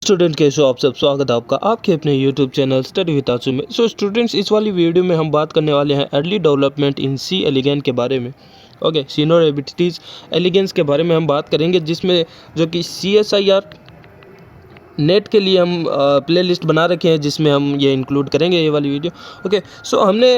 Student कैसे हो आप सब। स्वागत है आपका आपके अपने यूट्यूब चैनल स्टडी विद आसू में। सो स्टूडेंट्स, इस वाली वीडियो में हम बात करने वाले हैं early development in C elegans के बारे में। ओके, सीनियर एबिलिटीज एलिगेंस के बारे में हम बात करेंगे, जिसमें जो कि CSIR नेट के लिए हम प्लेलिस्ट बना रखे हैं, जिसमें हम ये इंक्लूड करेंगे ये वाली वीडियो। ओके, सो हमने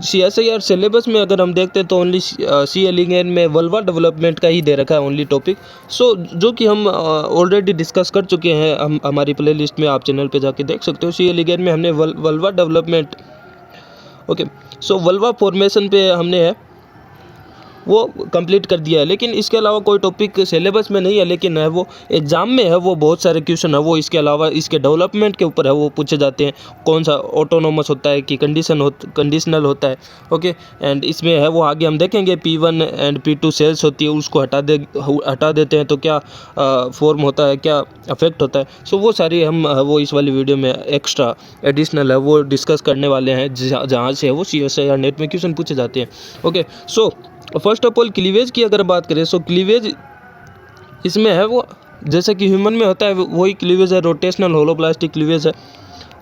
CSIR सिलेबस में अगर हम देखते हैं तो ओनली सी एलिगेंस में वल्वा डेवलपमेंट का ही दे रखा है ओनली टॉपिक। सो जो कि हम ऑलरेडी डिस्कस कर चुके हैं, हम हमारी प्लेलिस्ट में आप चैनल पे जाके देख सकते हो। सी एलिगेंस में हमने वल्वा डेवलपमेंट, ओके, सो वल्वा फॉर्मेशन पे हमने है वो कंप्लीट कर दिया है। लेकिन इसके अलावा कोई टॉपिक सिलेबस में नहीं है, लेकिन है वो एग्ज़ाम में है, वो बहुत सारे क्वेश्चन है वो इसके अलावा इसके डेवलपमेंट के ऊपर है वो पूछे जाते हैं। कौन सा ऑटोनोमस होता है कि कंडीशनल होता है। ओके, एंड इसमें है वो आगे हम देखेंगे P1 एंड P2 सेल्स होती है, उसको हटा देते हैं तो क्या फॉर्म होता है, क्या अफेक्ट होता है। सो वो सारी हम वो इस वाली वीडियो में एक्स्ट्रा एडिशनल है वो डिस्कस करने वाले हैं, जहाँ से है वो CSIR नेट में क्वेश्चन पूछे जाते हैं। Okay, so first of all cleavage की अगर बात करें, सो क्लीवेज इसमें है वो जैसे कि ह्यूमन में होता है वही क्लीवेज है, रोटेशनल होलोप्लास्टिक क्लीवेज है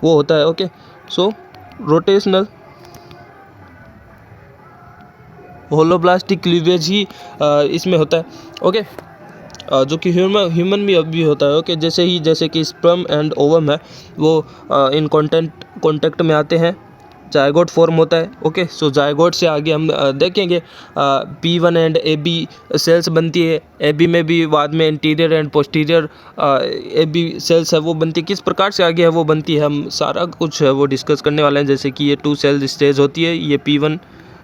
वो होता है। ओके, सो रोटेशनल होलोप्लास्टिक क्लीवेज ही इसमें होता है। ओके, जो कि ह्यूमन में भी होता है। ओके, जैसे कि स्पर्म एंड ओवम है वो इन कॉन्टेक्ट में आते हैं, जायगोट फॉर्म होता है। ओके, सो जायगोट से आगे हम देखेंगे P1 एंड AB सेल्स बनती है। AB में भी बाद में interior and posterior AB cells है वो बनती है। किस प्रकार से आगे है वो बनती है, हम सारा कुछ है वो डिस्कस करने वाले हैं। जैसे कि ये 2 सेल स्टेज होती है, ये P1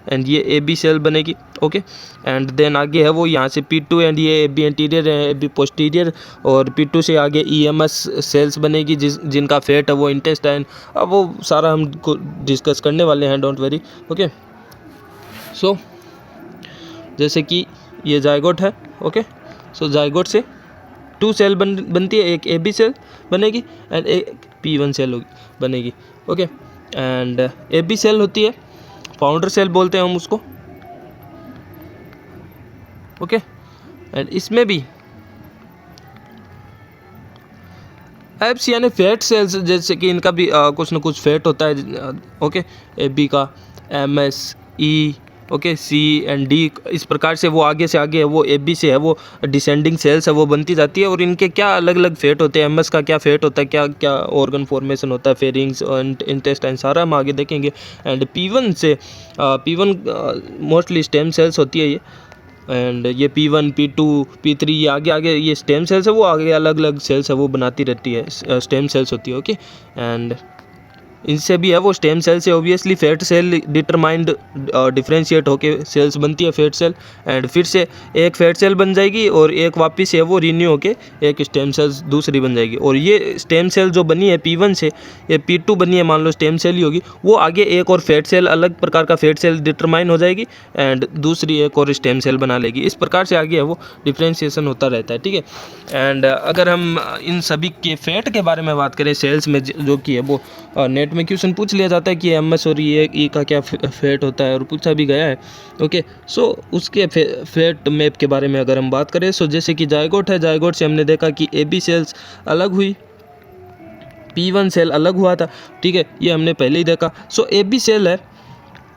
एंड ये AB सेल बनेगी। ओके, एंड देन आगे है वो यहाँ से P2 एंड ये AB इंटीरियर है, AB पोस्टीरियर, और P2 से आगे EMS सेल्स बनेगी जिनका फेट है वो इंटेस्टाइन। अब वो सारा हम डिस्कस करने वाले हैं, डोंट वरी। ओके, सो जैसे कि ये जायगोट है। ओके, सो जायगोट से 2 सेल बनती है, एक AB सेल बनेगी एंड एक P1 सेल बनेगी। ओके, एंड AB सेल होती है, फाउंडर सेल बोलते हैं हम उसको। ओके, एंड इसमें भी एब्स यानी फैट सेल्स, जैसे कि इनका भी कुछ ना कुछ फैट होता है। ओके, AB का MS E, okay, C and D, इस प्रकार से वो आगे है वो AB से है वो डिसेंडिंग सेल्स है वो बनती जाती है। और इनके क्या अलग अलग फेट होते हैं, MS का क्या फेट होता है, क्या क्या ऑर्गन फॉर्मेशन होता है, फेरिंग्स एंड इंटेस्टाइन, सारा हम आगे देखेंगे। एंड P1 से P1 मोस्टली स्टेम सेल्स होती है ये, एंड ये P1 P2 P3 ये आगे ये स्टेम सेल्स है वो आगे अलग अलग सेल्स है वो बनाती रहती है, स्टेम सेल्स होती है। ओके, एंड इनसे भी है वो स्टेम सेल से obviously fate cell determined differentiate होके सेल्स बनती है फैट सेल, एंड फिर से एक फैट सेल बन जाएगी और एक वापस है वो रिन्यू होके एक स्टेम सेल्स दूसरी बन जाएगी। और ये स्टेम सेल जो बनी है P1 से, ये P2 बनी है, मान लो स्टेम सेल ही होगी, वो आगे एक और फैट सेल अलग प्रकार का फैट सेल डिटरमाइन हो जाएगी एंड दूसरी एक और स्टेम सेल बना लेगी। इस प्रकार से आगे है वो डिफ्रेंशिएशन होता रहता है। ठीक है, एंड अगर हम इन सभी के फैट के बारे में बात करें सेल्स में, जो कि है वो नेट में क्वेश्चन पूछ लिया जाता है कि MS और E का क्या फेट होता है, और पूछा भी गया है। ओके, सो उसके फेट मैप के बारे में अगर हम बात करें, सो जैसे कि जायगोट है, जायगोट से हमने देखा कि AB सेल्स अलग हुई, P1 सेल अलग हुआ था। ठीक है, ये हमने पहले ही देखा। सो AB सेल है,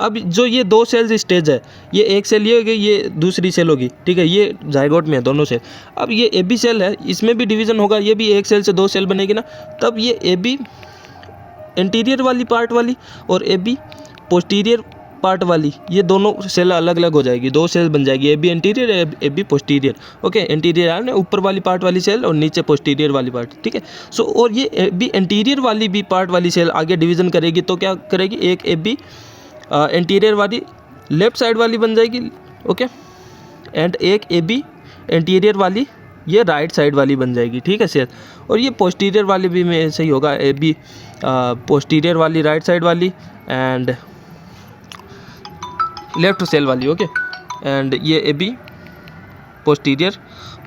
अब जो ये 2 सेल्स स्टेज है, ये एक सेल ये होगी, ये दूसरी सेल होगी। ठीक है, ये जायगोट में है दोनों सेल। अब ये AB सेल है, इसमें भी डिवीज़न होगा, ये भी एक सेल से 2 सेल बनेगी ना, तब ये AB इंटीरियर वाली पार्ट वाली और AB पोस्टीरियर पार्ट वाली, ये दोनों सेल अलग अलग हो जाएगी, 2 सेल बन जाएगी, AB interior AB posterior. Okay, interior यानी ऊपर वाली पार्ट वाली सेल और नीचे पोस्टीरियर वाली पार्ट। ठीक है, सो और ये AB इंटीरियर वाली भी पार्ट वाली सेल आगे डिवीज़न करेगी तो क्या करेगी, एक AB इंटीरियर वाली लेफ्ट साइड वाली बन जाएगी। ओके, एंड एक AB इंटीरियर वाली ये राइट साइड वाली बन जाएगी। ठीक है सेल, और ये पोस्टीरियर वाली भी में ऐसे ही होगा, AB पोस्टीरियर वाली राइट साइड वाली एंड लेफ्ट सेल वाली। ओके, एंड ये AB पोस्टीरियर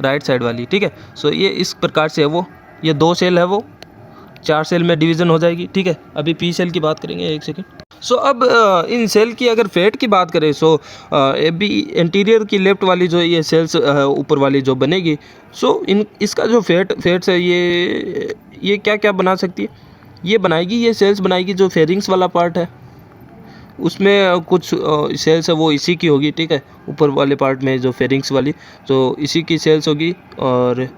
राइट साइड वाली। ठीक है, सो ये इस प्रकार से है वो, ये 2 सेल है वो 4 सेल में डिवीज़न हो जाएगी। ठीक है, अभी P सेल की बात करेंगे, एक सेकेंड। सो अब इन सेल की अगर फेट की बात करें, सो AB इंटीरियर की लेफ्ट वाली जो ये सेल्स ऊपर वाली जो बनेगी, सो इसका जो फेट्स है ये ये क्या क्या बना सकती है, ये बनाएगी, ये सेल्स बनाएगी जो फेरिंग्स वाला पार्ट है उसमें कुछ सेल्स है वो इसी की होगी, ठीक है। ऊपर वाले पार्ट में जो फेरिंग्स वाली तो इसी की सेल्स होगी। और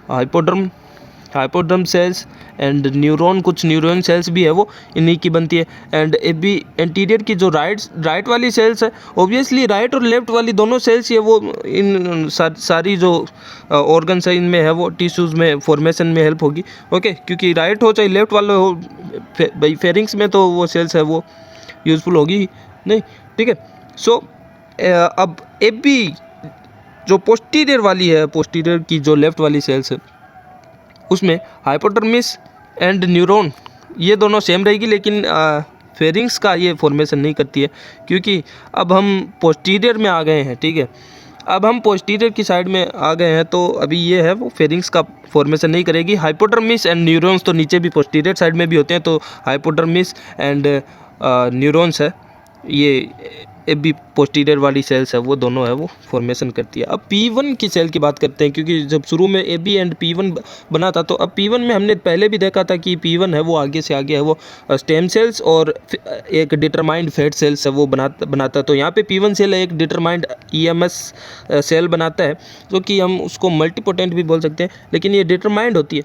हाइपोड्रम सेल्स एंड न्यूरॉन, कुछ न्यूरॉन सेल्स भी है वो इन्हीं की बनती है। एंड ए बी एंटीरियर की जो राइट वाली सेल्स है, ऑब्वियसली राइट और लेफ्ट वाली दोनों सेल्स ये वो इन सारी जो ऑर्गन्स है इनमें है वो टिश्यूज़ में फॉर्मेशन में हेल्प होगी, ओके। क्योंकि राइट हो चाहे लेफ्ट वाला हो, भाई फेरिंग्स में तो वो सेल्स है वो यूज़फुल होगी ही नहीं, ठीक है। सो अब ए बी जो पोस्टीरियर वाली है, पोस्टीरियर की जो लेफ्ट वाली सेल्स है उसमें हाइपोडर्मिस एंड न्यूरॉन ये दोनों सेम रहेगी, लेकिन फेरिंग्स का ये फॉर्मेशन नहीं करती है क्योंकि अब हम पोस्टीरियर में आ गए हैं, ठीक है। अब हम पोस्टीरियर की साइड में आ गए हैं तो अभी ये है वो फेरिंग्स का फॉर्मेशन नहीं करेगी। हाइपोडर्मिस एंड न्यूरॉन्स तो नीचे भी पोस्टीरियर साइड में भी होते हैं, तो हाइपोडर्मिस एंड न्यूरॉन्स है ये ए बी पोस्टीरियर वाली सेल्स है वो दोनों है वो फॉर्मेशन करती है। अब P1 की सेल की बात करते हैं, क्योंकि जब शुरू में ए बी एंड P1 बना था तो अब P1 में हमने पहले भी देखा था कि P1 है वो आगे से आगे है वो स्टेम सेल्स और एक डिटरमाइंड फैट सेल्स है वो बनाता है। तो यहाँ पे P1 सेल है एक डिटरमाइंड EMS सेल बनाता है, जो कि हम उसको मल्टीपोटेंट भी बोल सकते हैं, लेकिन ये डिटरमाइंड होती है,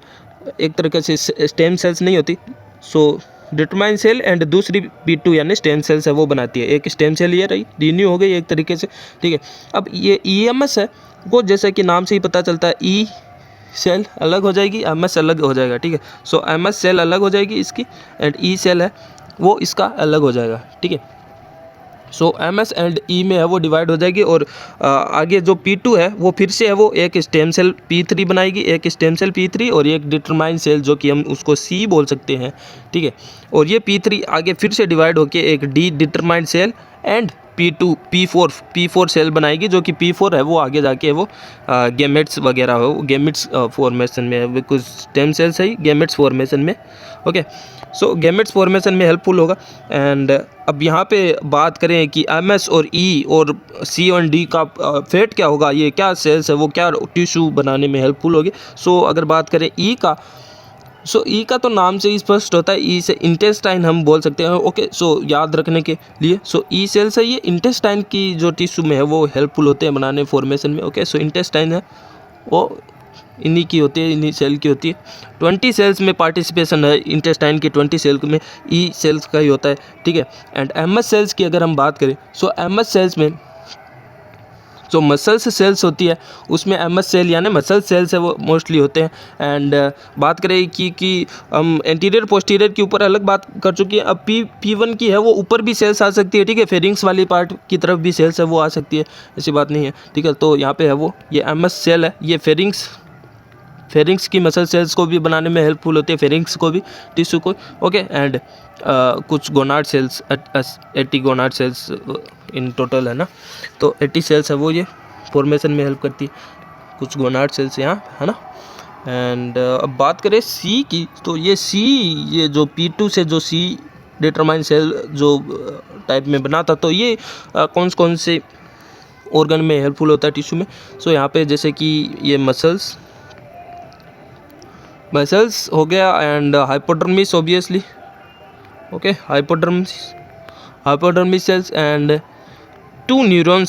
एक तरीके से स्टेम सेल्स नहीं होती। सो डिटरमाइन सेल एंड दूसरी P2 यानी स्टेम सेल्स है वो बनाती है। एक स्टेम सेल ये रही, रिन्यू हो गई एक तरीके से, ठीक है। अब ये EMS है वो जैसे कि नाम से ही पता चलता है, E सेल अलग हो जाएगी, MS अलग हो जाएगा, ठीक है। सो MS सेल अलग हो जाएगी इसकी एंड E सेल है वो इसका अलग हो जाएगा, ठीक है। सो MS एंड E में है वो डिवाइड हो जाएगी और आगे जो P2 है वो फिर से है वो एक स्टेम सेल P3 बनाएगी, एक स्टेम सेल P3 और एक डिटरमाइन सेल जो कि हम उसको C बोल सकते हैं, ठीक है। और ये P3 आगे फिर से डिवाइड होके एक D determine cell and P2 P4 cell बनाएगी, जो कि P4 है वो आगे जाके वो गैमेट्स वगैरह हो, गैमेट्स फॉर्मेशन में है, बिकॉज स्टेम सेल्स है गैमेट्स फॉर्मेशन में, ओके। सो गैमेट्स फॉर्मेशन में हेल्पफुल होगा। एंड अब यहाँ पे बात करें कि MS और E और C और D का फेट क्या होगा, ये क्या सेल्स है वो क्या टिश्यू बनाने में हेल्पफुल होगी। सो अगर बात करें E का, सो E का तो नाम से ही स्पष्ट होता है, E से इंटेस्टाइन हम बोल सकते हैं, ओके। सो याद रखने के लिए सो E सेल्स है ये इंटेस्टाइन की जो टिश्यू में है वो हेल्पफुल होते हैं बनाने फॉर्मेशन में, ओके। सो इंटेस्टाइन है वो इन्हीं की होती है, इन्हीं सेल की होती है। 20 सेल्स में पार्टिसिपेशन है इंटेस्टाइन की, 20 सेल में E सेल्स का ही होता है, ठीक है। एंड MS सेल्स की अगर हम बात करें, सो MS सेल्स में जो मसल्स सेल्स होती है उसमें MS सेल यानी मसल सेल्स है वो मोस्टली होते हैं। एंड बात करें कि हम एंटीरियर पोस्टीरियर के ऊपर अलग बात कर चुकी है, अब P1 की है वो ऊपर भी सेल्स आ सकती है, ठीक है। फेरिंग्स वाली पार्ट की तरफ भी सेल्स है वो आ सकती है, ऐसी बात नहीं है, ठीक है। तो यहाँ पे है वो ये MS सेल है, ये फेरिंग्स की मसल सेल्स को भी बनाने में हेल्पफुल होती है, फेरिंग्स को भी, टिश्यू को, ओके। एंड कुछ gonad cells 80 gonad cells in total है ना, तो 80 सेल्स है वो ये फॉर्मेशन में हेल्प करती है, कुछ गोनाड सेल्स यहाँ है ना। एंड अब बात करें C की, तो ये C ये जो P2 से जो C डिटरमाइन सेल जो टाइप में बना था, तो ये कौन से ऑर्गन में हेल्पफुल होता है टिश्यू में। सो यहाँ पे जैसे कि ये मसल्स हो गया and hypodermis obviously, okay. Hypodermis cells and 2 neuron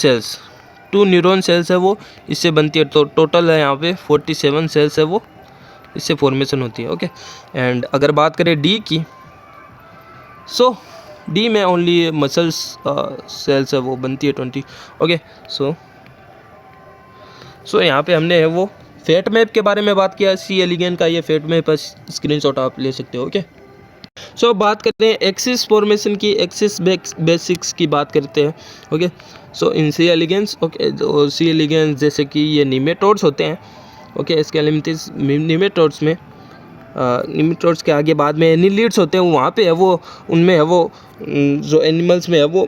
cells है वो इससे बनती है, तो टोटल है यहाँ पे 47 सेल्स है वो इससे फॉर्मेशन होती है, ओके। एंड अगर बात करें D की, सो D में ओनली मसल्स सेल्स है वो बनती है 20, ओके। सो यहाँ पे हमने है वो फेट मैप के बारे में बात किया, C एलिगेन का ये फेट मैप है, स्क्रीनशॉट आप ले सकते हो, ओके। सो बात करते हैं एक्सिस फॉर्मेशन की, एक्सिस बेसिक्स की बात करते हैं, ओके। सो इन C एलिगेंस, ओके, जो C एलिगेंस जैसे कि ये निमेटोड्स होते हैं, ओके। स्केलेमिथिस निमेटोड्स में निमेटोड्स के आगे बाद में एनिलिड्स होते हैं, वहाँ पे है वो उनमें है वो जो एनिमल्स में है वो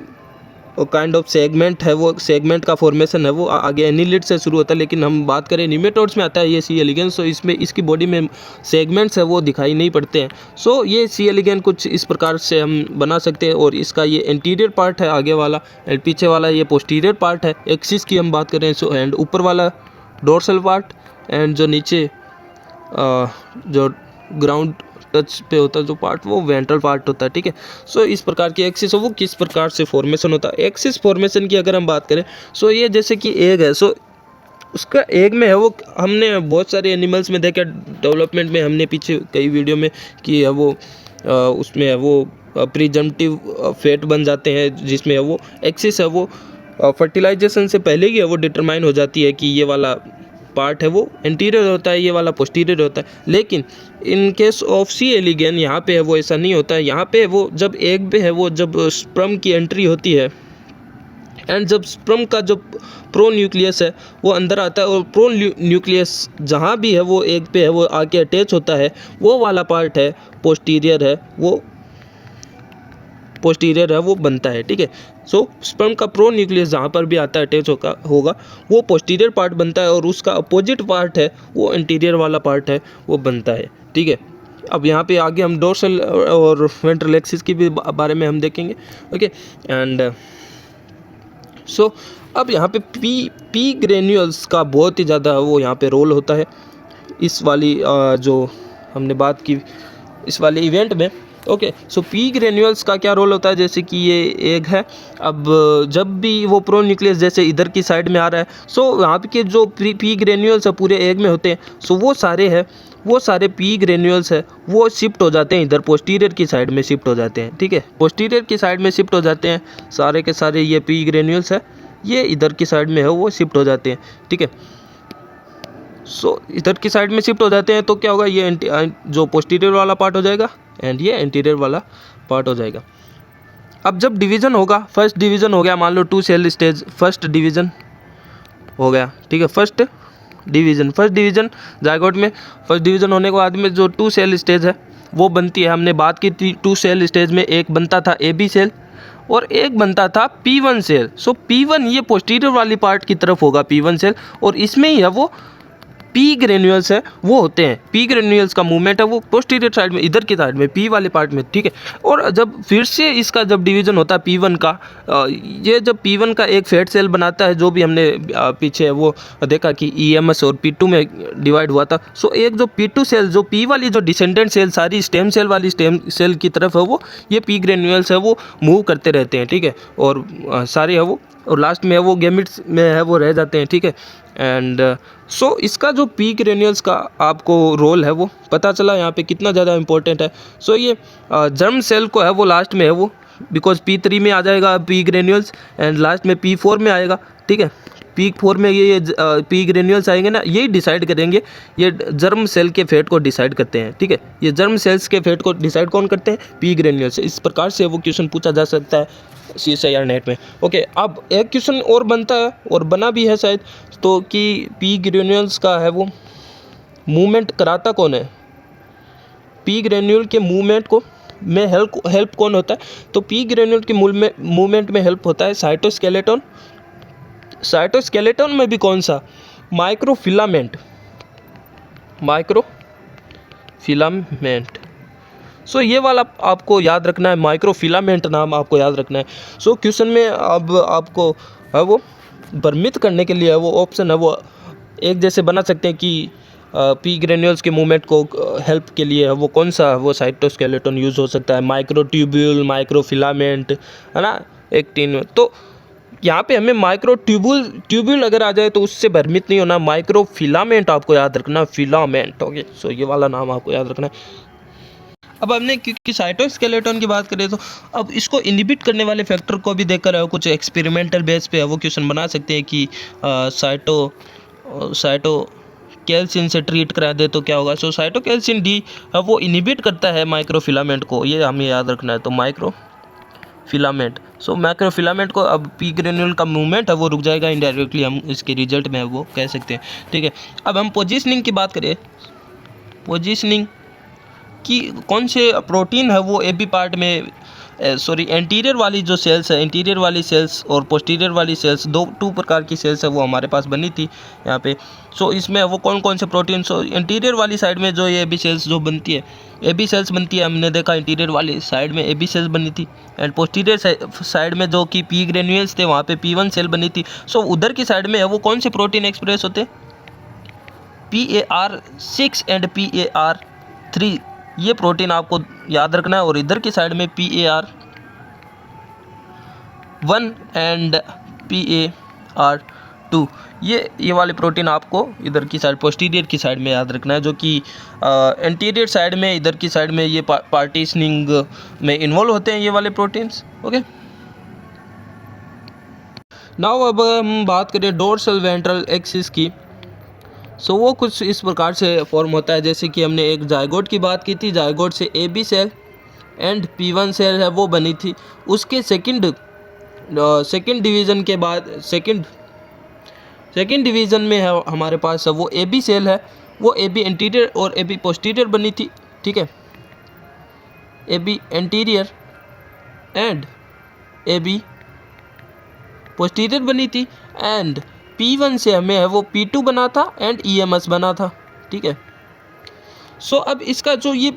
काइंड ऑफ सेगमेंट है, वो सेगमेंट का फॉर्मेशन है वो आगे एनिलिड से शुरू होता है, लेकिन हम बात करें निमेटोड्स में आता है ये C एलिगेंस, तो इसमें इसकी बॉडी में सेगमेंट्स है वो दिखाई नहीं पड़ते हैं। सो ये C एलिगेंस कुछ इस प्रकार से हम बना सकते हैं, और इसका ये एंटीरियर पार्ट है आगे वाला एंड पीछे वाला ये पोस्टीरियर पार्ट है। एक्सिस की हम बात करें सो एंड ऊपर वाला डोर्सल पार्ट एंड जो नीचे जो ग्राउंड टच पे होता है जो पार्ट, वो वेंट्रल पार्ट होता है, ठीक है। सो इस प्रकार की एक्सिस है वो किस प्रकार से फॉर्मेशन होता है। एक्सिस फॉर्मेशन की अगर हम बात करें, सो ये जैसे कि एग है, सो उसका एग में है वो, हमने बहुत सारे एनिमल्स में देखा डेवलपमेंट में, हमने पीछे कई वीडियो में कि है वो उसमें है वो प्रीजम्पटिव फैट बन जाते हैं, जिसमें है वो एक्सिस है वो फर्टिलाइजेशन से पहले ही है वो डिटरमाइन हो जाती है कि ये वाला पार्ट है वो एंटीरियर होता है, ये वाला पोस्टीरियर होता है। लेकिन इन केस ऑफ सी एलिगेन यहाँ पे है वो ऐसा नहीं होता है। यहाँ पे वो जब एग पे है वो जब स्पर्म की एंट्री होती है एंड जब स्पर्म का जो प्रो न्यूक्लियस है वो अंदर आता है और प्रो न्यूक्लियस जहाँ भी है वो एग पे है वो आके अटैच होता है, वो वाला पार्ट है पोस्टीरियर है, वो पोस्टीरियर है वो बनता है, ठीक है। सो स्पर्म का प्रो न्यूक्लियस जहाँ पर भी आता है अटैच होगा वो पोस्टीरियर पार्ट बनता है और उसका अपोजिट पार्ट है वो इंटीरियर वाला पार्ट है वो बनता है, ठीक है। अब यहाँ पे आगे हम डोर्सल और वेंट्रल एक्सिस की भी बारे में हम देखेंगे, ओके। एंड सो अब यहाँ पे पी ग्रेन्यूल्स का बहुत ही ज़्यादा वो यहाँ पे रोल होता है इस वाली जो हमने बात की इस वाले इवेंट में, ओके। सो पी ग्रेन्यूल्स का क्या रोल होता है, जैसे कि ये एग है, अब जब भी वो प्रो न्यूक्लियस जैसे इधर की साइड में आ रहा है, सो यहाँ पे के जो पी ग्रेन्यूल्स है पूरे एग में होते हैं, सो वो सारे पी ग्रेन्यूल्स है वो शिफ्ट हो जाते हैं इधर पोस्टीरियर की साइड में शिफ्ट हो जाते हैं, ठीक है। पोस्टीरियर की साइड में शिफ्ट हो जाते हैं सारे के सारे, ये पी ग्रेन्यूल्स है ये इधर की साइड में है वो शिफ्ट हो जाते हैं, ठीक है। सो इधर की साइड में शिफ्ट हो जाते हैं तो क्या होगा, ये जो पोस्टीरियर वाला पार्ट हो जाएगा एंड ये एंटीरियर वाला पार्ट हो जाएगा। अब जब डिवीज़न होगा, फर्स्ट डिवीज़न हो गया, मान लो 2 सेल स्टेज, फर्स्ट डिवीज़न हो गया, ठीक है। फर्स्ट डिवीज़न जायगोट में फर्स्ट डिवीज़न होने के बाद में जो 2 सेल स्टेज है वो बनती है। हमने बात की थी 2 सेल स्टेज में एक बनता था AB सेल और एक बनता था P1 सेल। सो P1 ये पोस्टीरियर वाली पार्ट की तरफ होगा P1 सेल, और इसमें ही है वो पी ग्रेन्यूल्स है वो होते हैं। पी ग्रेन्यूल्स का मूवमेंट है वो पोस्टीरियर साइड में इधर की साइड में पी वाले पार्ट में, ठीक है। और जब फिर से इसका जब डिवीज़न होता है P1 का, ये जब P1 का एक फैट सेल बनाता है, जो भी हमने पीछे वो देखा कि EMS और P2 में डिवाइड हुआ था। सो एक जो P2 सेल, जो P वाली जो डिसेंडेंट सेल सारी स्टेम सेल वाली स्टेम सेल की तरफ है वो ये पी ग्रेन्यूल्स है वो मूव करते रहते हैं, ठीक है। और सारे है वो, और लास्ट में है वो गेमिट्स में है वो रह जाते हैं, ठीक है। एंड सो इसका जो पी ग्रेन्यूल्स का आपको रोल है वो पता चला यहाँ पे कितना ज़्यादा इंपॉर्टेंट है। सो ये जर्म सेल को है वो लास्ट में है वो, बिकॉज P3 में आ जाएगा पी ग्रेन्यूल्स एंड लास्ट में P4 में आएगा, ठीक है। P4 में ये पी ग्रेन्यूल्स आएंगे ना, यही डिसाइड करेंगे, ये जर्म सेल के फेट को डिसाइड करते हैं, ठीक है। ये जर्म सेल्स के फेट को डिसाइड कौन करते हैं, पी ग्रेन्यूल्स। इस प्रकार से वो क्वेश्चन पूछा जा सकता है CSIR नेट में, ओके। अब एक क्वेश्चन और बनता है और बना भी है शायद, तो कि पी ग्रेन्यूल्स का है वो मूवमेंट कराता कौन है, पी ग्रेन्यूल के मूवमेंट को में हेल्प कौन होता है, तो पी ग्रेन्यूल के मूवमेंट में हेल्प होता है साइटोस्केलेटन। साइटोस्केलेटन में भी कौन सा, माइक्रोफिलामेंट। सो ये वाला आपको याद रखना है, माइक्रोफिलामेंट नाम आपको याद रखना है। सो क्वेश्चन में अब आपको है वो भ्रमित करने के लिए है वो ऑप्शन है वो एक जैसे बना सकते हैं कि पी ग्रेन्यूल्स के मूवमेंट को हेल्प के लिए है वो कौन सा वो साइटोस्केलेटन यूज़ हो सकता है, माइक्रोट्यूब्यूल, माइक्रोफिलामेंट, है ना, एक 3 में। तो यहाँ पे हमें माइक्रोट्यूब्यूल अगर आ जाए तो उससे भ्रमित नहीं होना, माइक्रोफिलामेंट आपको याद रखना, फिलामेंट, ओके। सो ये वाला नाम आपको याद रखना है। अब हमने क्योंकि साइटोस्केलेटन की बात करें तो अब इसको इनहिबिट करने वाले फैक्टर को भी देखकर कुछ एक्सपेरिमेंटल बेस पे वो क्वेश्चन बना सकते हैं कि साइटोकैल्सिन से ट्रीट करा दे तो क्या होगा। सो साइटोकैल्सिन डी वो इनहिबिट करता है माइक्रोफिलामेंट को, ये हमें याद रखना है। तो माइक्रोफिलामेंट, सो माइक्रोफिलामेंट को अब पी ग्रेन्यूल का मूवमेंट है वो रुक जाएगा इनडायरेक्टली, हम इसके रिजल्ट में वो कह सकते हैं, ठीक है। अब हम पोजीशनिंग की बात करें, पोजीशनिंग कि कौन से प्रोटीन है वो AB पार्ट में एंटीरियर वाली जो सेल्स है, एंटीरियर वाली सेल्स और पोस्टीरियर वाली सेल्स, टू प्रकार की सेल्स है वो हमारे पास बनी थी यहाँ पे। सो इसमें वो कौन कौन से प्रोटीन, सो एंटीरियर वाली साइड में जो ये AB सेल्स जो बनती है, AB सेल्स बनती है, हमने देखा इंटीरियर वाली साइड में AB सेल्स बनी थी एंड पोस्टीरियर साइड में जो कि पी ग्रेन्यूल्स थे वहाँ पे P1 सेल बनी थी। सो उधर की साइड में है वो कौन से प्रोटीन एक्सप्रेस होते हैं, PAR6 एंड PAR3 3 ये प्रोटीन आपको याद रखना है, और इधर की साइड में PAR1 एंड PAR2 ये वाले प्रोटीन आपको इधर की साइड पोस्टीरियर की साइड में याद रखना है, जो कि एंटीरियर साइड में इधर की साइड में ये पार्टीशनिंग में इन्वॉल्व होते हैं ये वाले प्रोटीन्स। ओके, नाउ अब हम बात करें डोर्सल वेंट्रल एक्सिस की। सो वो कुछ इस प्रकार से फॉर्म होता है, जैसे कि हमने एक जायगोट की बात की थी, जायगोट से AB cell and P1 cell है वो बनी थी। उसके सेकंड डिवीज़न के बाद सेकंड डिवीज़न में है हमारे पास वो AB सेल है, वो AB एंटीरियर और AB पोस्टीरियर बनी थी। ठीक है, AB anterior and AB posterior बनी थी, एंड P1 से हमें है वो P2 बना था एंड EMS बना था। ठीक है, सो अब इसका जो ये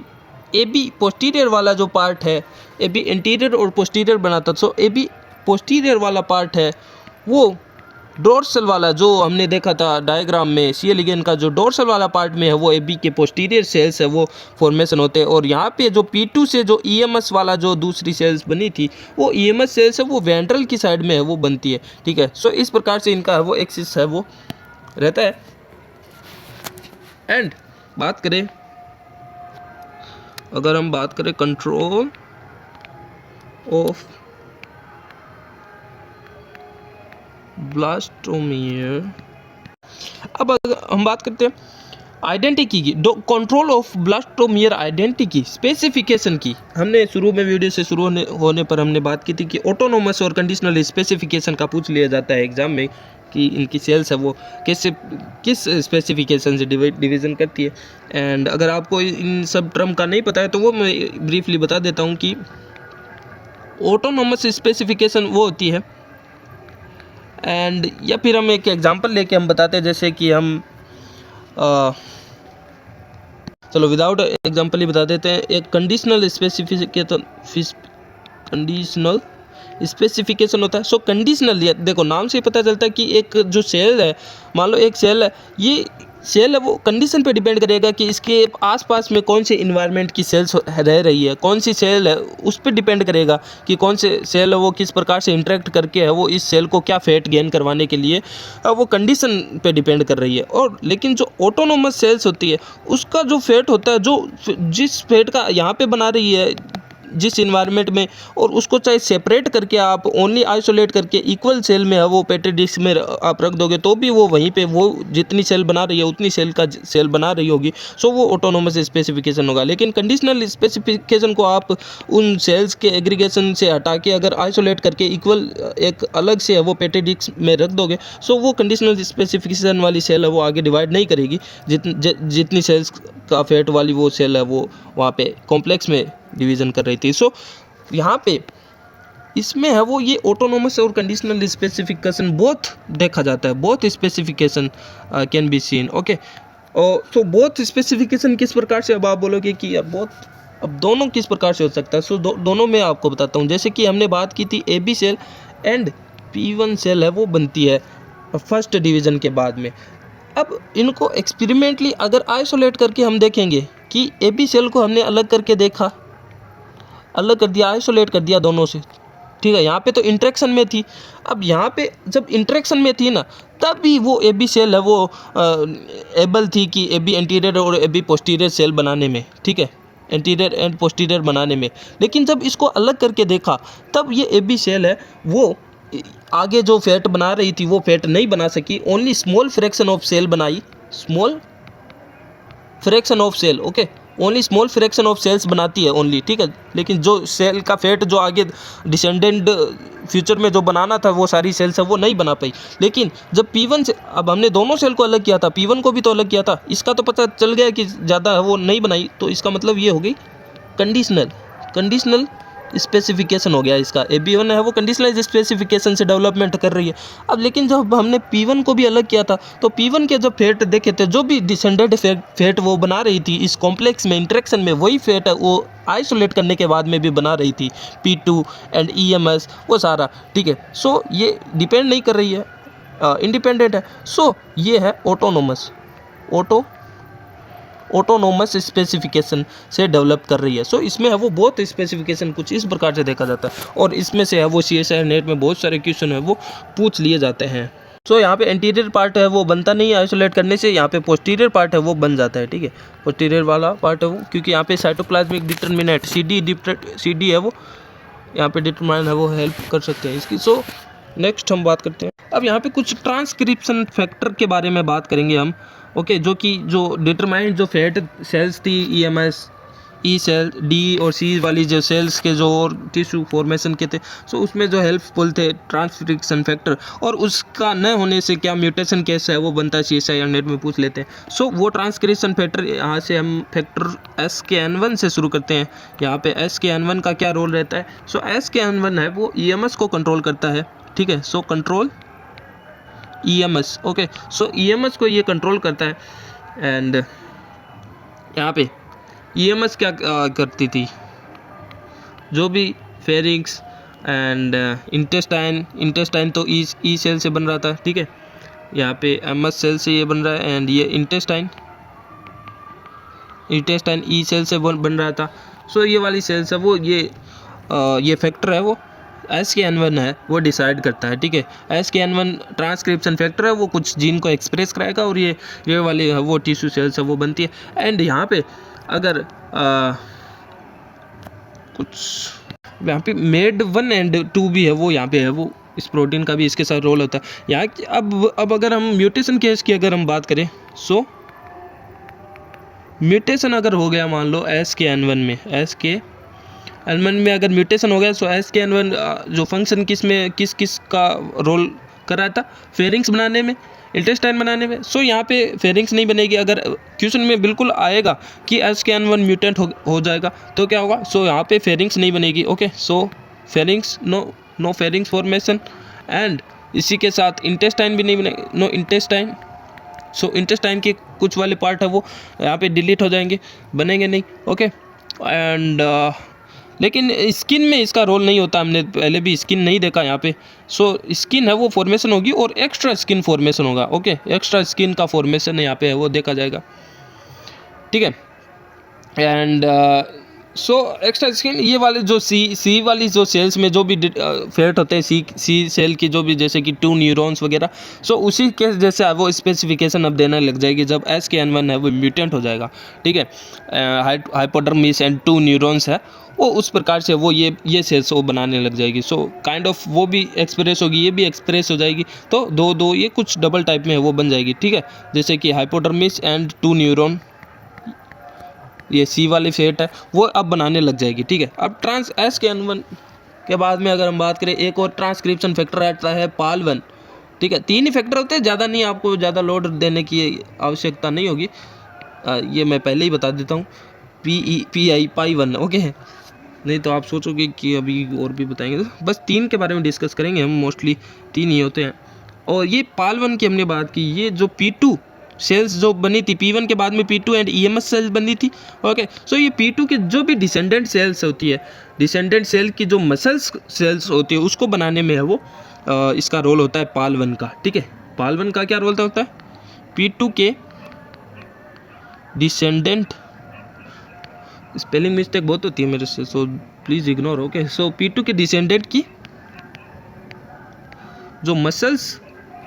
AB पोस्टीरियर वाला जो पार्ट है, AB इंटीरियर और पोस्टीरियर बना था, सो AB पोस्टीरियर वाला पार्ट है वो डोर्सल वाला जो हमने देखा था डायग्राम में, सी लिगेंड का जो डोर्सल वाला पार्ट में है वो AB के पोस्टीरियर सेल्स है वो फॉर्मेशन होते हैं, और यहाँ पे जो P2 से जो EMS वाला जो दूसरी सेल्स बनी थी वो EMS सेल्स है वो वेंट्रल की साइड में है वो बनती है। ठीक है, सो इस प्रकार से इनका है वो एक्सिस है वो रहता है। एंड अगर हम बात करें कंट्रोल ऑफ ब्लास्टोमियर, अब अगर हम बात करते हैं आइडेंटिटी की, कंट्रोल ऑफ ब्लास्टोमियर आइडेंटिटी की, स्पेसिफिकेशन की, हमने शुरू में वीडियो से शुरू होने पर हमने बात की थी कि ऑटोनोमस और कंडीशनल स्पेसिफिकेशन का पूछ लिया जाता है एग्जाम में कि इनकी सेल्स है वो किस स्पेसिफिकेशन से डिवीज़न करती है। एंड अगर आपको इन सब टर्म का नहीं पता है तो वो मैं ब्रीफली बता देता हूँ कि ऑटोनोमस स्पेसिफिकेशन वो होती है, एंड या फिर हम एक एग्जांपल लेके हम बताते हैं, जैसे कि हम चलो विदाउट एग्जांपल ही बता देते हैं। एक कंडीशनल स्पेसिफिकेशन होता है। सो कंडीशनल, देखो नाम से ही पता चलता है कि एक जो सेल है, मान लो एक सेल है, ये सेल है वो कंडीशन पे डिपेंड करेगा कि इसके आसपास में कौन से इन्वायरमेंट की सेल्स रह रही है, कौन सी सेल है उस पर डिपेंड करेगा कि कौन से सेल है वो किस प्रकार से इंटरेक्ट करके है वो इस सेल को क्या फेट गेन करवाने के लिए वो कंडीशन पे डिपेंड कर रही है। और लेकिन जो ऑटोनोमस सेल्स होती है उसका जो फेट होता है, जो जिस फेट का यहाँ पे बना रही है जिस इन्वायरमेंट में, और उसको चाहे सेपरेट करके आप ओनली आइसोलेट करके इक्वल सेल में है वो पेट्री डिस्क में आप रख दोगे तो भी वो वहीं पे वो जितनी सेल बना रही है उतनी सेल बना रही होगी। सो वो ऑटोनोमस स्पेसिफिकेशन होगा। लेकिन कंडीशनल स्पेसिफिकेशन को आप उन सेल्स के एग्रीगेशन से हटा के अगर आइसोलेट करके इक्वल एक अलग से है वो पेट्री डिस्क में रख दोगे, सो वो कंडीशनल स्पेसिफिकेशन वाली सेल है वो आगे डिवाइड नहीं करेगी। जितनी सेल्स का फेट वाली वो सेल है वो वहाँ पे कॉम्प्लेक्स में डिवीज़न कर रही थी। सो यहाँ पे इसमें है वो ये ऑटोनोमस और कंडीशनल स्पेसिफिकेशन बोथ देखा जाता है, both specification can be seen. Okay, और सो बोथ स्पेसिफिकेशन किस प्रकार से, अब आप बोलोगे कि बोथ, अब दोनों किस प्रकार से हो सकता है। सो दोनों में आपको बताता हूँ। जैसे कि हमने बात की थी AB cell and P1 cell है वो बनती है फर्स्ट डिवीज़न के बाद में। अब इनको एक्सपेरिमेंटली अगर आइसोलेट करके हम देखेंगे कि AB सेल को हमने अलग करके देखा, अलग कर दिया, आइसोलेट कर दिया दोनों से, ठीक है, यहाँ पे तो इंटरेक्शन में थी। अब यहाँ पे जब इंटरेक्शन में थी ना तभी वो AB सेल है वो एबल थी कि AB एंटीरियर और AB पोस्टीरियर सेल बनाने में, ठीक है, एंटीरियर एंड पोस्टीरियर बनाने में। लेकिन जब इसको अलग करके देखा तब ये AB सेल है वो आगे जो फैट बना रही थी वो फैट नहीं बना सकी, only small fraction of cell बनाई, small fraction of cell, okay, only small fraction of cells बनाती है ओनली, ठीक है। लेकिन जो सेल का फेट जो आगे डिसेंडेंट फ्यूचर में जो बनाना था वो सारी सेल्स है वो नहीं बना पाई। लेकिन जब P1 से, अब हमने दोनों सेल को अलग किया था, P1 को भी तो अलग किया था, इसका तो पता चल गया कि ज़्यादा है वो नहीं बनाई, तो इसका मतलब ये हो गई कंडीशनल स्पेसिफिकेशन हो गया इसका। AB1 है वो कंडीशनल स्पेसिफिकेशन से डेवलपमेंट कर रही है। अब लेकिन जब हमने P1 को भी अलग किया था तो P1 के जब फेट देखे थे, जो भी डिसेंडेड फेट वो बना रही थी इस कॉम्प्लेक्स में इंटरेक्शन में, वही फेट है वो आइसोलेट करने के बाद में भी बना रही थी, P2 एंड EMS वो सारा, ठीक है। सो ये डिपेंड नहीं कर रही है, इंडिपेंडेंट है। सो ये है ऑटोनोमस ऑटोनोमस स्पेसिफिकेशन से डेवलप कर रही है। सो इसमें है वो बहुत स्पेसिफिकेशन कुछ इस प्रकार से देखा जाता है और इसमें से है वो CSIR नेट में बहुत सारे क्वेश्चन है वो पूछ लिए जाते हैं। सो यहाँ पे एंटीरियर पार्ट है वो बनता नहीं है आइसोलेट करने से, यहाँ पे पोस्टीरियर पार्ट है वो बन जाता है, ठीक है। पोस्टीरियर वाला पार्ट है वो, क्योंकि यहाँ पे साइटोप्लाज्मिक डिटर्मिनेंट CD है वो यहाँ पे डिटरमाइन है वो हेल्प कर सकते हैं इसकी। सो नेक्स्ट हम बात करते हैं अब यहाँ पे कुछ ट्रांसक्रिप्शन फैक्टर के बारे में बात करेंगे हम, ओके, जो डिटरमाइन जो फैट सेल्स थी EMS E सेल D और C वाली जो सेल्स के जो और टिश्यू फॉर्मेशन के थे, सो उसमें जो हेल्पफुल थे ट्रांसक्रिप्शन फैक्टर, और उसका न होने से क्या म्यूटेशन केस है वो बनता है, CSIR नेट में पूछ लेते हैं। सो वो ट्रांसक्रिप्शन फैक्टर यहाँ से हम फैक्टर SKN1 से शुरू करते हैं। यहाँ पे SKN1 का क्या रोल रहता है? सो SKN1 है वो EMS को कंट्रोल करता है, ठीक है। So control EMS, okay. So EMS को ये कंट्रोल करता है एंड यहाँ पे EMS क्या करती थी, जो भी फेरिंग्स एंड इंटेस्टाइन तो ई सेल से बन रहा था, ठीक है। यहाँ पे MS सेल से ये बन रहा है एंड ये इंटेस्टाइन ई सेल से बन रहा था। सो ये वाली सेल्स है वो ये फैक्टर है वो SKN1 है वो डिसाइड करता है, ठीक है। SKN1 ट्रांसक्रिप्शन फैक्टर है वो कुछ जीन को एक्सप्रेस कराएगा और ये वाली है वो टिश्यू सेल्स है वो बनती है। एंड यहाँ पे अगर कुछ यहाँ पे MED1 एंड 2 भी है वो यहाँ पे है वो इस प्रोटीन का भी इसके साथ रोल होता है। यहाँ अब अगर हम म्यूटेशन केस की अगर हम बात करें, सो म्यूटेशन अगर हो गया मान लो SKN1 में अगर म्यूटेशन हो गया, सो SKN1 जो फंक्शन किस का रोल कर रहा था, फेरिंग्स बनाने में, इंटेस्टाइन बनाने में। सो यहाँ पे फेरिंग्स नहीं बनेगी। अगर क्वेश्चन में बिल्कुल आएगा कि SKN1 म्यूटेंट हो जाएगा तो क्या होगा, सो यहाँ पे फेरिंग्स नहीं बनेगी, okay. So pharynx no pharynx formation and इसी के साथ इंटेस्टाइन भी नहीं बनेगी, नो इंटेस्टाइन। सो इंटेस्टाइन के कुछ वाले पार्ट है वो यहाँ पे डिलीट हो जाएंगे, बनेंगे नहीं, ओके। एंड लेकिन स्किन में इसका रोल नहीं होता, हमने पहले भी स्किन नहीं देखा यहाँ पे। सो स्किन है वो फॉर्मेशन होगी और एक्स्ट्रा स्किन फॉर्मेशन होगा, ओके। एक्स्ट्रा स्किन का फॉर्मेशन यहाँ पे है वो देखा जाएगा, ठीक है। एंड सो एक्स्ट्रा स्किन ये वाले जो सी वाली जो सेल्स में जो भी फैट होते हैं सी सेल की जो भी, जैसे कि 2 न्यूरॉन्स वगैरह, सो उसी के जैसे वो स्पेसिफिकेशन अब देने लग जाएगी जब SKN1 है वो म्यूटेंट हो जाएगा, ठीक है। हाइपोडर्मिस एंड 2 न्यूरॉन्स है वो उस प्रकार से वो ये सेल्स वो बनाने लग जाएगी। सो काइंड ऑफ वो भी एक्सप्रेस होगी, ये भी एक्सप्रेस हो जाएगी, तो दो ये कुछ डबल टाइप में है वो बन जाएगी, ठीक है। जैसे कि हाइपोडर्मिस एंड 2 न्यूरॉन, ये C वाली फेट है वो अब बनाने लग जाएगी, ठीक है। अब SKN1 के बाद में अगर हम बात करें, एक और ट्रांसक्रिप्शन फैक्टर आता है PAL1, ठीक है। 3 ही फैक्टर होते हैं, ज़्यादा नहीं, आपको ज़्यादा लोड देने की आवश्यकता नहीं होगी, ये मैं पहले ही बता देता हूँ। PI1, okay. नहीं तो आप सोचोगे कि अभी और भी बताएंगे, तो बस 3 के बारे में डिस्कस करेंगे हम, मोस्टली 3 ही होते हैं। और ये PAL1 की हमने बात की, ये जो P2 सेल्स जो बनी थी, P1 के बाद में P2 एंड EMS सेल्स बनी थी, ओके। सो ये P2 की जो भी डिसेंडेंट सेल्स होती है, डिसेंडेंट सेल की जो मसल्स सेल्स होती है उसको बनाने में है वो इसका रोल होता है PAL1 का, ठीक है। PAL1 का क्या रोल होता है? P2 के डिसेंडेंट, स्पेलिंग मिस्टेक बहुत होती है मेरे से, so please ignore, okay. So P2 के डिसेंडेंट की जो मसल्स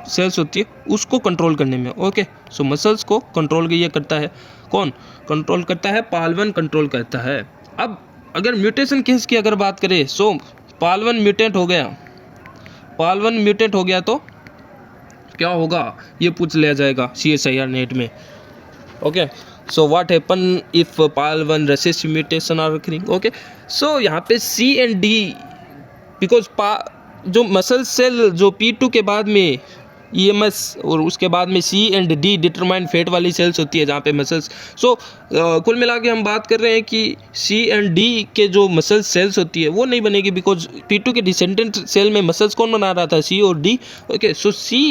सेल्स होती है उसको कंट्रोल करने में, ओके। सो मसल्स को कंट्रोल ये करता है, कौन कंट्रोल करता है? PAL1 कंट्रोल करता है। अब अगर म्यूटेशन केस की अगर बात करें, सो PAL1 म्यूटेंट हो गया तो क्या होगा ये पूछ लिया जाएगा CSIR नेट में, okay. So what happen if PAL1 recessive mutation are occurring, okay. So यहाँ पे C एंड D, बिकॉज जो मसल सेल जो P2 के बाद में EMS और उसके बाद में C and D determine fate वाली सेल्स होती है जहाँ पे मसल्स, सो कुल मिला के हम बात कर रहे हैं कि C एंड D के जो मसल सेल्स होती है वो नहीं बनेगी, बिकॉज P2 के डिसेंडेंट सेल में मसल्स कौन बना रहा था? C और D, okay. So C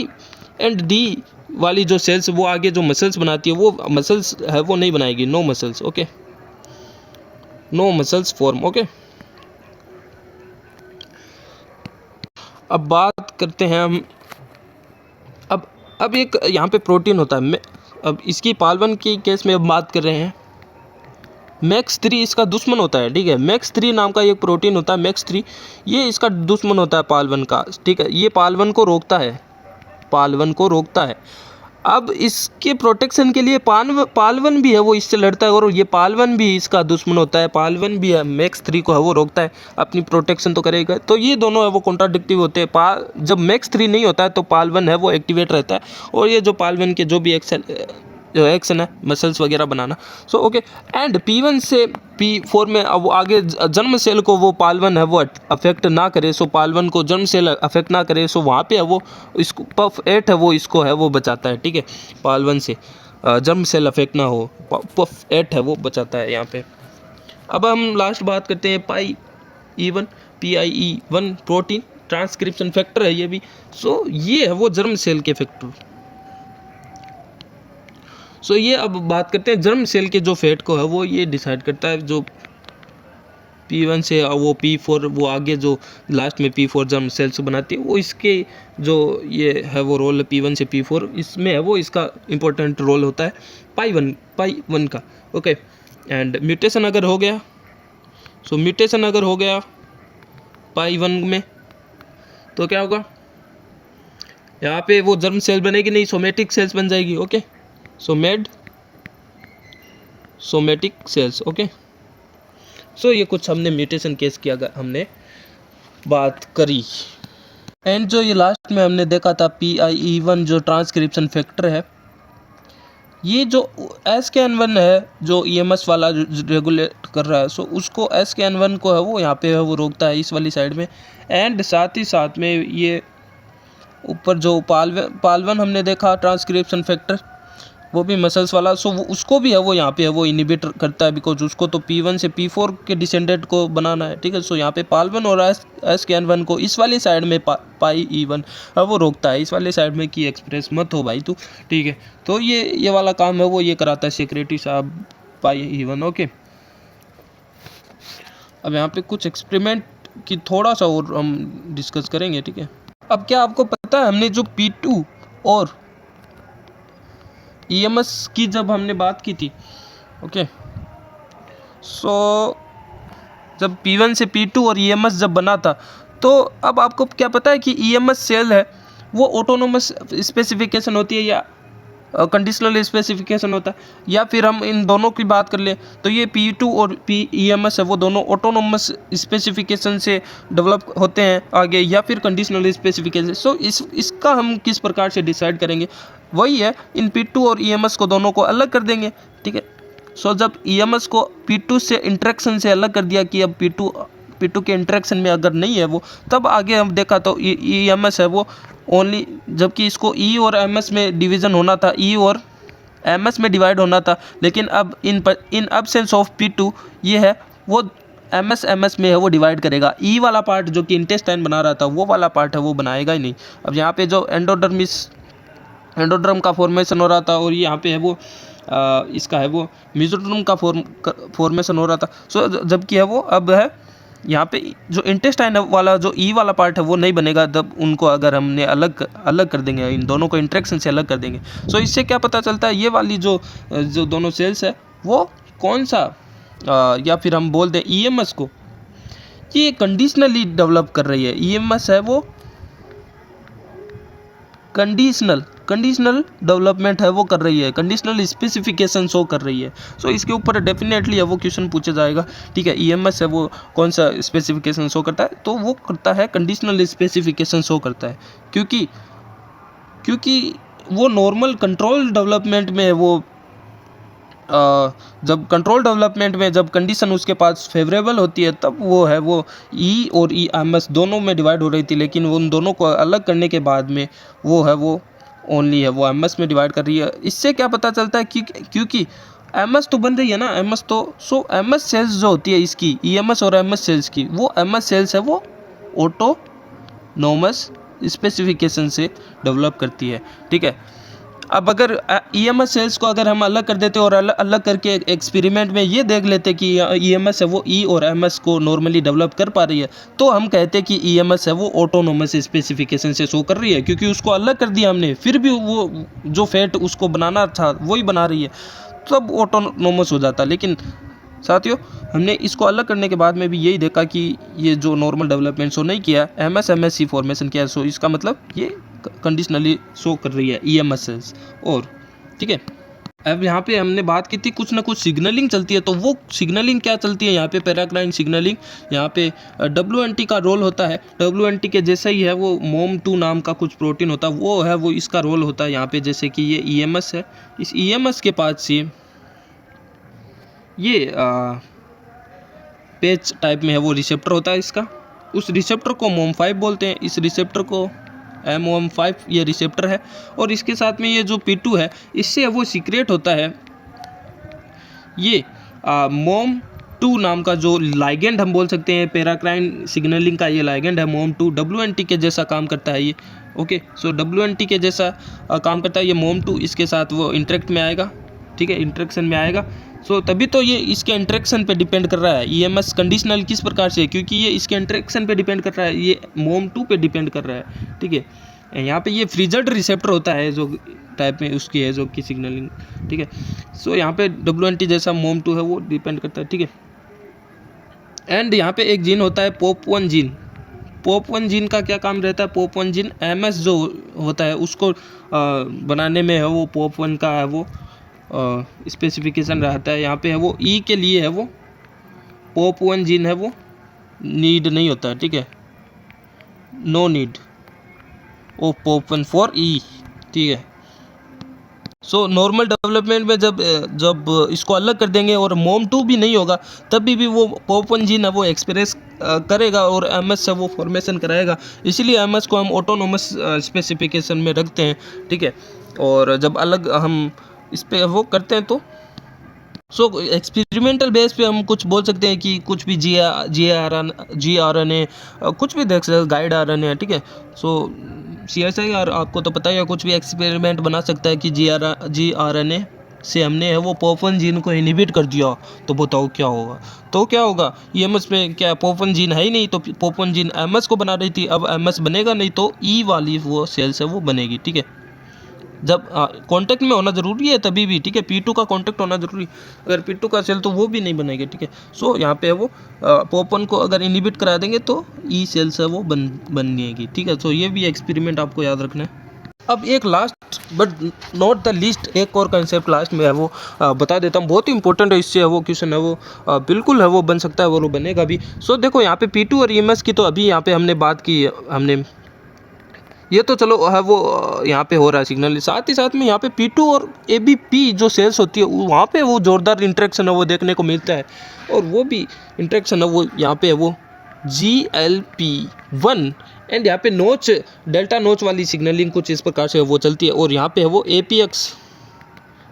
and D वाली जो सेल्स वो आगे जो मसल्स बनाती है वो मसल्स है वो नहीं बनाएगी, no muscles, okay, no muscles form, okay. अब बात करते हैं हम, अब एक यहाँ पे प्रोटीन होता है, अब इसकी पाल1 की केस में अब बात कर रहे हैं। मैक्स3 इसका दुश्मन होता है, ठीक है। मैक्स3 नाम का एक प्रोटीन होता है मैक्स3, ये इसका दुश्मन होता है पाल1 का, ठीक है। ये पाल1 को रोकता है, पाल1 को रोकता है। अब इसके प्रोटेक्शन के लिए पाल1 भी है वो इससे लड़ता है, और ये पाल1 भी इसका दुश्मन होता है। पाल1 भी है मैक्स3 को है वो रोकता है, अपनी प्रोटेक्शन तो करेगा। तो ये दोनों है वो कॉन्ट्राडिक्टिव होते हैं। जब मैक्स3 नहीं होता है तो पाल1 है वो एक्टिवेट रहता है, और ये जो पाल1 के जो भी एक्शन है मसल्स वगैरह बनाना। सो ओके, एंड P1 से P4 में अब आगे जर्म सेल को वो पाल1 है वो अफेक्ट ना करे, सो पाल1 को जर्म सेल अफेक्ट ना करे, सो वहाँ पे है वो इसको PUF8 है वो इसको है वो बचाता है, ठीक है। पाल1 से जर्म सेल अफेक्ट ना हो, PUF8 है वो बचाता है यहाँ पे। अब हम लास्ट बात करते हैं PIE1 प्रोटीन ट्रांसक्रिप्शन फैक्टर है ये भी। सो ये है वो जर्म सेल के फैक्टर। सो ये अब बात करते हैं जर्म सेल के जो फेट को है वो ये डिसाइड करता है, जो P1 से वो P4 वो आगे जो लास्ट में P4 जर्म सेल्स बनाती है, वो इसके जो ये है वो रोल है P1 से P4 इसमें है वो इसका इम्पोर्टेंट रोल होता है पाई1 का, ओके। एंड म्यूटेशन अगर हो गया, सो म्यूटेशन अगर हो गया पाई1 में तो क्या होगा, यहाँ पे वो जर्म सेल बनेगी नहीं, सोमेटिक सेल्स बन जाएगी, okay. Somatic cells, okay. So ये कुछ हमने म्यूटेशन केस की अगर हमने बात करी। एंड जो ये लास्ट में हमने देखा था PIE1 जो ट्रांसक्रिप्शन फैक्टर है, ये जो SKN1 है जो EMS वाला रेगुलेट कर रहा है, सो उसको SKN1 को है वो यहाँ पे है वो रोकता है इस वाली साइड में। एंड साथ ही साथ में ये ऊपर जो पाल1 हमने देखा ट्रांसक्रिप्शन फैक्टर, वो भी मसल्स वाला, सो वो उसको भी है वो यहाँ पे है वो इनिबिट करता है, बिकॉज उसको तो P1 से P4 के डिसेंडेंट को बनाना है, ठीक है। सो यहाँ पे पाल1 और SKN1 को इस वाली साइड में PIE1 है वो रोकता है, इस वाली साइड में की एक्सप्रेस मत हो भाई तू, ठीक है। तो ये वाला काम है वो ये कराता है सेक्रेटरी साहब PIE1, ओके। अब यहाँ पे कुछ एक्सपेरिमेंट की थोड़ा सा और हम डिस्कस करेंगे, ठीक है। अब क्या आपको पता है हमने जो P2 और EMS की जब हमने बात की थी, ओके, सो जब P1 से P2 और EMS जब बना था, तो अब आपको क्या पता है कि EMS सेल है वो ऑटोनोमस स्पेसिफिकेशन होती है या कंडीशनल स्पेसिफिकेशन होता है, या फिर हम इन दोनों की बात कर ले तो ये P2 और EMS है वो दोनों ऑटोनोमस स्पेसिफिकेशन से डेवलप होते हैं आगे, या फिर कंडीशनल स्पेसिफिकेशन। सो इसका हम किस प्रकार से डिसाइड करेंगे, वही है इन P2 और EMS को दोनों को अलग कर देंगे, ठीक है। सो जब EMS को P2 से इंटरेक्शन से अलग कर दिया कि अब P2 के इंटरेक्शन में अगर नहीं है वो, तब आगे हम देखा तो EMS है वो ओनली, जबकि इसको E और MS में डिवीज़न होना था, E और MS में डिवाइड होना था, लेकिन अब इन एब्सेंस ऑफ P2 ये है वो MS में है वो डिवाइड करेगा। E वाला पार्ट जो कि इंटेस्टाइन बना रहा था वो वाला पार्ट है वो बनाएगा ही नहीं। अब यहाँ पे जो एंडोडर्म का फॉर्मेशन हो रहा था, और यहाँ पे है वो इसका है वो मेसोडर्म का फॉर्मेशन हो रहा था। सो जबकि है वो अब है यहाँ पे जो इंटेस्टाइन वाला जो E वाला पार्ट है वो नहीं बनेगा, जब उनको अगर हमने अलग कर देंगे, इन दोनों को इंटरेक्शन से अलग कर देंगे। सो इससे क्या पता चलता है ये वाली जो दोनों सेल्स है वो कौन सा या फिर हम बोल दें EMS को, ये कंडीशनली डेवलप कर रही है। EMS है वो कंडीशनल डेवलपमेंट है वो कर रही है, कंडीशनल स्पेसिफिकेशन शो कर रही है। सो इसके ऊपर डेफिनेटली है वो क्वेश्चन पूछा जाएगा, ठीक है। EMS है वो कौन सा स्पेसिफिकेशन शो करता है, तो वो करता है कंडीशनल स्पेसिफिकेशन शो करता है, क्योंकि वो नॉर्मल कंट्रोल डेवलपमेंट में वो जब कंट्रोल डेवलपमेंट में जब कंडीशन उसके पास फेवरेबल होती है तब वो है वो E और EMS दोनों में डिवाइड हो रही थी, लेकिन उन दोनों को अलग करने के बाद में वो है वो ओनली है वो MS में डिवाइड कर रही है। इससे क्या पता चलता है क्योंकि MS तो बन रही है ना, MS तो सो MS सेल्स जो होती है इसकी EMS और MS सेल्स की, वो MS सेल्स है वो ऑटोनोमस स्पेसिफिकेशन से डेवलप करती है, ठीक है। अब अगर EMS सेल्स को अगर हम अलग कर देते और अलग करके एक्सपेरिमेंट में ये देख लेते कि EMS है वो E और MS को नॉर्मली डेवलप कर पा रही है, तो हम कहते कि EMS है वो ऑटोनोमस स्पेसिफिकेशन से शो कर रही है, क्योंकि उसको अलग कर दिया हमने, फिर भी वो जो फैट उसको बनाना था वही बना रही है, तब ऑटोनोमस हो जाता। लेकिन साथियों, हमने इसको अलग करने के बाद में भी यही देखा कि ये जो नॉर्मल डेवलपमेंट शो नहीं किया, MSC फॉर्मेशन किया, सो इसका मतलब ये कंडीशनली शो कर रही है EMS सेल्स। और ठीक है, अब यहाँ पे हमने बात की थी कुछ ना कुछ सिग्नलिंग चलती है, तो वो सिग्नलिंग क्या चलती है यहाँ पे, पैराक्राइन सिग्नलिंग। यहाँ पे WNT का रोल होता है, WNT के जैसा ही है वो MOM2 नाम का कुछ प्रोटीन होता है, वो है वो इसका रोल होता है यहाँ पे। जैसे कि ये EMS है, इस EMS के पास से ये पेच टाइप में है वो रिसेप्टर होता है इसका, उस रिसेप्टर को MOM5 बोलते हैं, इस रिसेप्टर को MOM5 ये रिसेप्टर है। और इसके साथ में ये जो P2 है, इससे वो सीक्रेट होता है ये MOM2 नाम का जो लाइगेंड हम बोल सकते हैं, पैराक्राइन सिग्नलिंग का ये लाइगेंड है MOM2, WNT के जैसा काम करता है ये। ओके, सो WNT के जैसा काम करता है ये MOM2, इसके साथ वो इंटरेक्ट में आएगा, ठीक है, इंटरेक्शन में आएगा। सो तभी तो ये इसके इंटरेक्शन पे डिपेंड कर रहा है। EMS कंडीशनल किस प्रकार से है, क्योंकि ये इसके इंटरेक्शन पे डिपेंड कर रहा है, ये MOM2 पे डिपेंड कर रहा है, ठीक है। यहाँ पे ये फ्रीजर्ड रिसेप्टर होता है जो टाइप में उसकी है जो की सिग्नलिंग, ठीक है। सो यहाँ पे WNT जैसा MOM2 है वो डिपेंड करता है, ठीक है। एंड यहाँ पे एक जीन होता है POP1 जीन। POP1 जीन का क्या काम रहता है, POP1 जीन MS जो होता है उसको बनाने में है वो POP1 का है वो स्पेसिफिकेशन रहता है। यहाँ पे है वो E के लिए है वो POP1 जीन है वो नीड नहीं होता है, ठीक है, no need oh POP1 for E, ठीक है। सो नॉर्मल डेवलपमेंट में जब इसको अलग कर देंगे और MOM2 भी नहीं होगा, तभी भी वो POP1 जीन है वो एक्सप्रेस करेगा और MS से वो फॉर्मेशन कराएगा। इसीलिए MS को हम ऑटोनोमस स्पेसिफिकेशन में रखते हैं, ठीक है। और जब अलग हम इस पे वो करते हैं तो एक्सपेरिमेंटल बेस पे हम कुछ बोल सकते हैं कि कुछ भी GRNA कुछ भी देख सकते, गाइड RNA, ठीक है। CSIR आपको तो पता ही है, कुछ भी एक्सपेरिमेंट बना सकता है कि GRNA से हमने है वो POP1 जीन को इनहिबिट कर दिया, तो बताओ क्या होगा। तो क्या होगा, EMS में क्या POP1 जीन है ही नहीं, तो POP1 जीन MS को बना रही थी, अब MS बनेगा नहीं तो E वाली वो सेल्स है वो बनेगी, ठीक है। जब कांटेक्ट में होना ज़रूरी है तभी भी, ठीक है, P2 का कांटेक्ट होना ज़रूरी, अगर P2 का सेल तो वो भी नहीं बनेगा, ठीक है। सो यहाँ पे वो POP1 को अगर इनहिबिट करा देंगे तो E सेल्स है वो बनेगी, ठीक है। सो ये भी एक्सपेरिमेंट आपको याद रखना है। अब एक last but not the least एक और कंसेप्ट लास्ट में है वो बता देता हूँ, बहुत ही इंपॉर्टेंट है, इससे है वो क्वेश्चन है वो बिल्कुल है वो बन सकता है और वो बनेगा भी। सो देखो यहाँ पे P2 और EMS की तो अभी यहाँ पे हमने बात की, हमने ये तो चलो है वो यहाँ पे हो रहा है सिग्नल, साथ ही साथ में यहाँ पे P2 और ABP जो सेल्स होती है वहाँ पे वो ज़ोरदार इंटरेक्शन है वो देखने को मिलता है, और वो भी इंटरेक्शन है वो यहाँ पे है वो GLP1 एंड यहाँ पे नोच डेल्टा नोच वाली सिग्नलिंग कुछ इस प्रकार से वो चलती है, और यहाँ पे है वो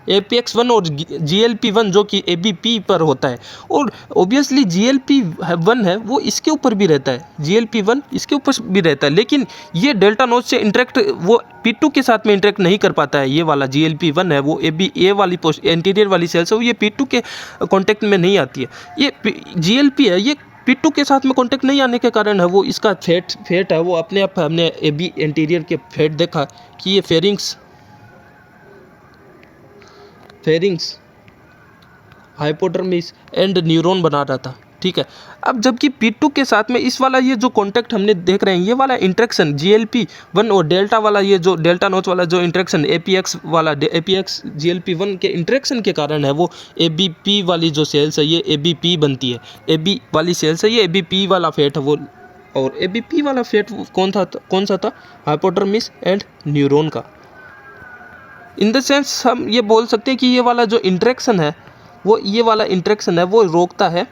APX1 और GLP1 जो कि ABP पर होता है, और ऑब्वियसली GLP1 है वो इसके ऊपर भी रहता है, GLP1 इसके ऊपर भी रहता है, लेकिन ये डेल्टा नोच से इंटरेक्ट वो P2 के साथ में इंटरेक्ट नहीं कर पाता है। ये वाला GLP1 है वो A वाली एंटीरियर वाली सेल्स है वो ये P2 के कॉन्टेक्ट में नहीं आती है। ये GLP है ये P2 के साथ में कॉन्टेक्ट नहीं आने के कारण है वो इसका फेट है वो अपने आप, हमने AB एंटीरियर के फेट देखा कि ये फेरिंग्स हाइपोडर्मिस एंड न्यूरॉन बना रहा था, ठीक है। अब जबकि P2 के साथ में इस वाला ये जो कॉन्टैक्ट हमने देख रहे हैं, ये वाला इंटरेक्शन GLP1 और डेल्टा वाला ये जो डेल्टा नोच वाला जो इंटरेक्शन APX GLP1 के इंटरेक्शन के कारण है वो ABP वाली जो सेल्स है ये ABP बनती है, AB वाली सेल्स है ये ABP वाला फेट है वो, और ABP वाला फेट कौन सा था, हाइपोडर्मिस एंड न्यूरॉन का। इन द सेंस हम ये बोल सकते हैं कि ये वाला जो इंटरेक्शन है वो रोकता है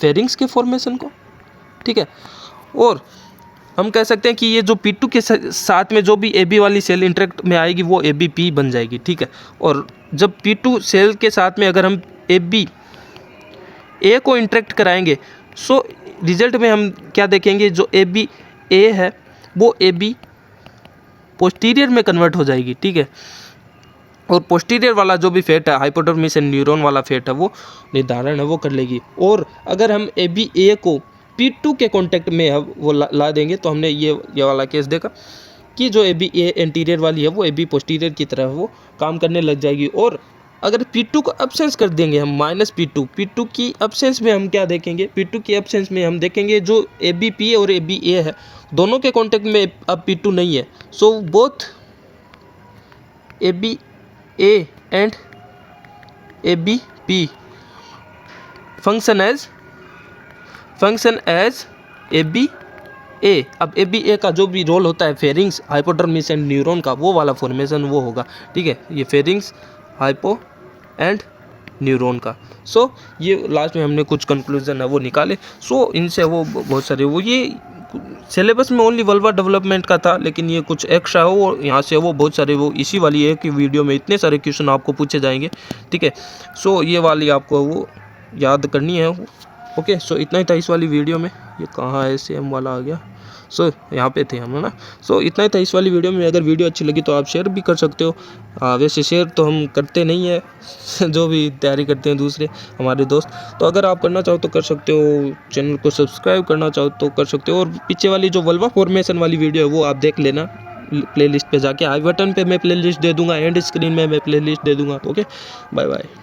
फेरिंग्स के फॉर्मेशन को, ठीक है। और हम कह सकते हैं कि ये जो P2 के साथ में जो भी AB वाली सेल इंटरेक्ट में आएगी वो ABP बन जाएगी, ठीक है। और जब P2 सेल के साथ में अगर हम A को इंटरेक्ट कराएंगे, सो रिजल्ट में हम क्या देखेंगे, जो A है वो AB पोस्टीरियर में कन्वर्ट हो जाएगी, ठीक है। और पोस्टीरियर वाला जो भी फेट है, हाइपोडर्मिस एंड न्यूरॉन वाला फेट है, वो निर्धारण है वो कर लेगी। और अगर हम ABA को P2 के कांटेक्ट में है वो ला देंगे, तो हमने ये वाला केस देखा कि जो ABA एंटीरियर वाली है वो AB पोस्टीरियर की तरह वो काम करने लग जाएगी। और अगर P2 को एब्सेंस कर देंगे हम -P2 की एब्सेंस में हम क्या देखेंगे, P2 की एब्सेंस में हम देखेंगे जो ABP और ABA है दोनों के कांटेक्ट में अब P2 नहीं है। So both ABA and ABP function as ABA। अब ABA का जो भी रोल होता है फेरिंग्स, हाइपोडर्मिस एंड न्यूरॉन का, वो वाला फॉर्मेशन वो होगा, ठीक है, ये फेरिंग्स, हाइपो एंड न्यूरॉन का। सो ये लास्ट में हमने कुछ कंक्लूजन है वो निकाले। सो इनसे वो बहुत सारे वो ये सिलेबस में ओनली वल्वा डेवलपमेंट का था, लेकिन ये कुछ एक्स्ट्रा हो और यहाँ से वो बहुत सारे वो इसी वाली एक ही वीडियो में इतने सारे क्वेश्चन आपको पूछे जाएंगे, ठीक है। सो ये वाली आपको वो याद करनी है। ओके, सो इतना ही था इस वाली वीडियो में। ये कहाँ है, सेम वाला आ गया। सो यहाँ पे थे हम, है ना। सो इतना ही था इस वाली वीडियो में। अगर वीडियो अच्छी लगी तो आप शेयर भी कर सकते हो। वैसे शेयर तो हम करते नहीं है जो भी तैयारी करते हैं दूसरे हमारे दोस्त। तो अगर आप करना चाहो तो कर सकते हो, चैनल को सब्सक्राइब करना चाहो तो कर सकते हो। और पीछे वाली जो वल्वा फॉर्मेशन वाली वीडियो है वो आप देख लेना प्लेलिस्ट पे जाके। आई बटन पे मैं प्लेलिस्ट दे दूंगा, एंड स्क्रीन में मैं प्लेलिस्ट दे दूंगा। Okay, bye bye.